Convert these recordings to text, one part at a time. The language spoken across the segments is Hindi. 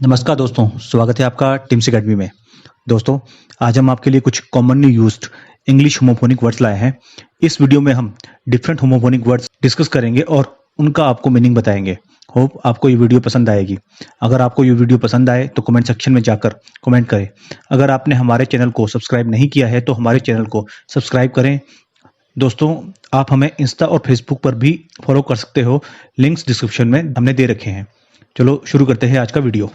नमस्कार दोस्तों, स्वागत है आपका टिम्स अकेडमी में। दोस्तों, आज हम आपके लिए कुछ commonly used English homophonic words लाए हैं। इस वीडियो में हम डिफरेंट होमोफोनिक वर्ड्स डिस्कस करेंगे और उनका आपको मीनिंग बताएंगे। होप आपको ये वीडियो पसंद आएगी। अगर आपको ये वीडियो पसंद आए तो कमेंट सेक्शन में जाकर कमेंट करें। अगर आपने हमारे चैनल को सब्सक्राइब नहीं किया है तो हमारे चैनल को सब्सक्राइब करें। दोस्तों, आप हमें इंस्टा और फेसबुक पर भी फॉलो कर सकते हो। लिंक्स डिस्क्रिप्शन में हमने दे रखे हैं। चलो शुरू करते हैं आज का वीडियो।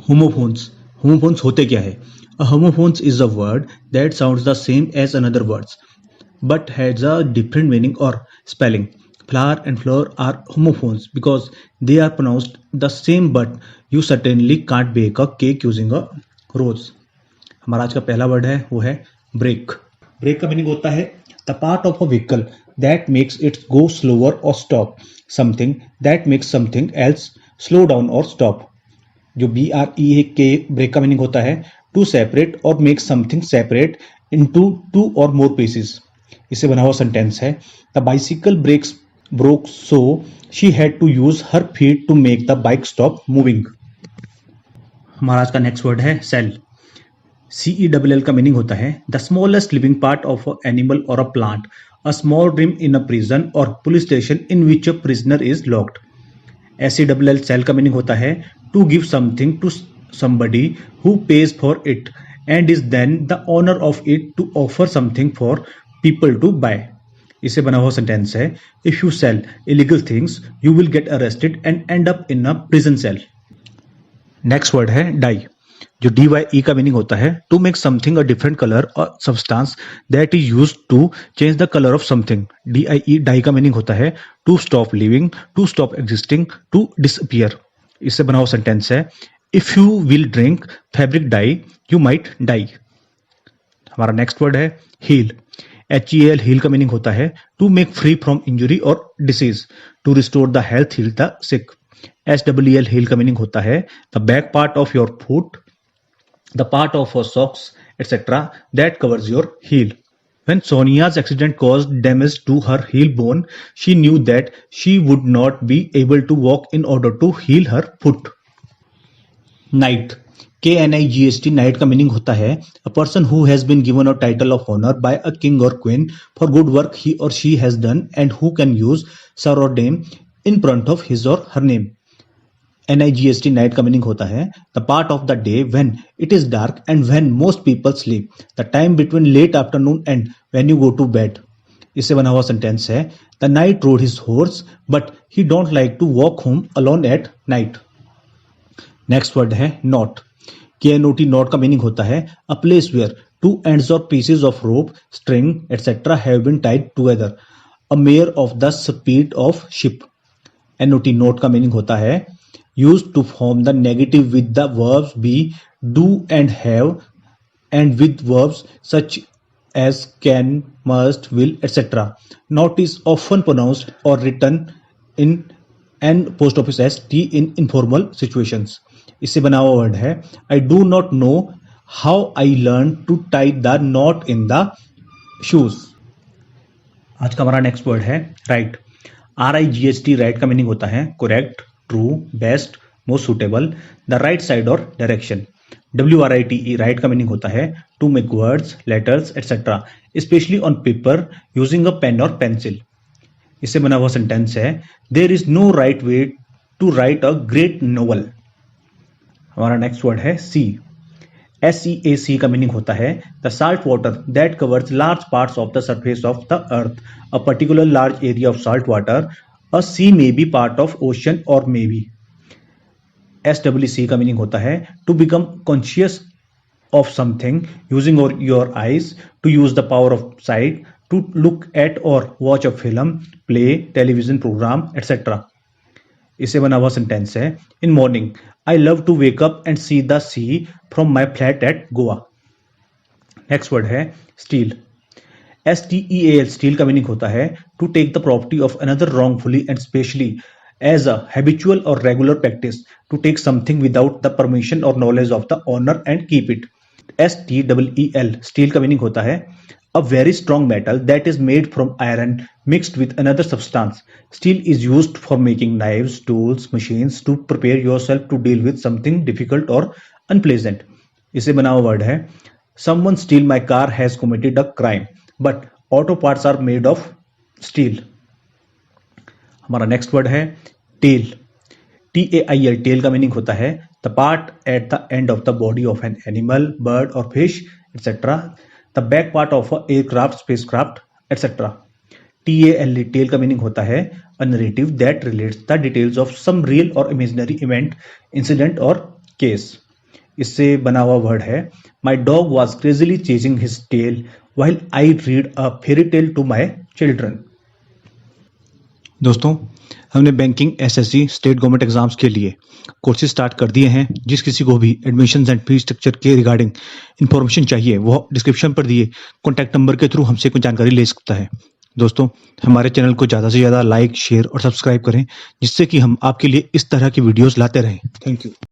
होमोफोन्स होमोफोन्स होते क्या है? A homophones is a word that sounds the same as another words but has a different meaning or spelling. Flower and flower are homophones because they are pronounced the same, but you certainly can't bake a cake using a rose. हमारा आज का पहला वर्ड है वो है ब्रेक। ब्रेक का मीनिंग होता है the part of a vehicle that makes it go slower और stop, something that makes something else slow down और स्टॉप। जो BRE के ब्रेक का मीनिंग होता है टू सेपरेट और make something separate into two और मोर पीसेस। इससे बना हुआ सेंटेंस है the bicycle brakes broke so she had to use her feet to make the bike stop moving. हमारा आज का नेक्स्ट वर्ड है सेल। CELL का मीनिंग होता है the smallest living part of an animal और a plant, a small room in a prison और police station in which a prisoner is locked. SELL sell का मीनिंग होता है to give something to somebody who pays for it and is then the owner of it to offer something for people to buy. इससे बना हुआ सेंटेंस है if you sell illegal things you will get arrested and end up in a prison cell. Next word है डाई। जो DYE का मीनिंग होता है to make something a different colour और substance that is used to change the colour of something. DIE die का मीनिंग होता है to stop living, to stop existing, to disappear. इससे बना हुआ सेंटेंस है if you will drink fabric dye you might die. हमारा नेक्स्ट वर्ड है हील। HEL हील का मीनिंग होता है to make free from injury और disease, to restore the health, heal the sick. SEEL heel का मीनिंग होता है the back part of your foot, the part of your socks etc. that covers your heel. When Sonia's accident caused damage to her heel bone, she knew that she would not be able to walk in order to heal her foot. Knight, KNIGHT, night का मीनिंग होता है a person who has been given a title of honor by a king or queen for good work he or she has done and who can use sir or dame in front of his or her name. NIGHT night का मीनिंग होता है the part of the day when it is dark and when most people sleep, the time between late afternoon and when you go to bed. इससे बना हुआ सेंटेंस है the knight rode his horse but he don't like to walk home alone at night. Next word है नॉट। KNOT नॉट का मीनिंग होता है a place where two ends और pieces of rope, string etcetera have been tied together, a measure of the speed of ship. NOT note का मीनिंग होता है used to form the negative with the verbs be, do and have, and with verbs such as can, must, will, etc. Not is often pronounced or written in an post office as T in informal situations. इससे बना हुआ वर्ड है I do not know how I learned to tie the knot in the shoes. आज का हमारा नेक्स्ट वर्ड है राइट। RIGHT राइट का मीनिंग होता है correct, true, best, most suitable, the right side और डायरेक्शन। WRITE राइट का मीनिंग होता है to make words, letters etcetera specially on paper using a pen और पेंसिल। इससे बना हुआ सेंटेंस है there is no right way to write a great novel. हमारा नेक्स्ट वर्ड है सी। SEAC का मीनिंग होता है the salt water that covers large parts of the surface of the earth, a particular large area of salt water, a sea may be part of ocean और मे बी। SWC का मीनिंग होता है to become conscious of something using your eyes, to use the power of sight, to look at और watch a film, play, television programme etcetera. इससे बना हुआ सेंटेंस है in morning I love to wake up and see the sea from my flat at Goa. Next word है स्टील। STEAL स्टील का मीनिंग होता है to take the property of another wrongfully and specially as a habitual or regular practice, to take something without the permission or knowledge of the owner and keep it. STEEL steel का मीनिंग होता है a very strong metal that is made from iron mixed with another substance. Steel is used for making knives, tools, machines to prepare yourself to deal with something difficult or unpleasant. इसे बना हुआ वर्ड है someone steal my car has committed a crime but auto parts are made of steel. हमारा नेक्स्ट वर्ड है टेल. TAIL टेल का मीनिंग होता है the part at the end of the body of an animal, bird और fish etcetera, the back part of a aircraft, spacecraft etcetera. TALE tale का मीनिंग होता है a narrative that relates the details of some real और इमेजिनरी इवेंट, इंसिडेंट और केस. इससे बना हुआ वर्ड है my dog was crazily chasing his tell while I read a fairy tale to my children. दोस्तों, हमने banking, SSC, state government exams के लिए कोर्सेज स्टार्ट कर दिए हैं. जिस किसी को भी एडमिशंस एंड फी स्ट्रक्चर के रिगार्डिंग इन्फॉर्मेशन चाहिए वो डिस्क्रिप्शन पर दिए कॉन्टैक्ट नंबर के थ्रू हमसे कोई जानकारी ले सकता है. दोस्तों, हमारे चैनल को ज़्यादा से ज़्यादा लाइक, शेयर और सब्सक्राइब करें जिससे कि हम आपके लिए इस तरह की वीडियोस लाते रहें. Thank you.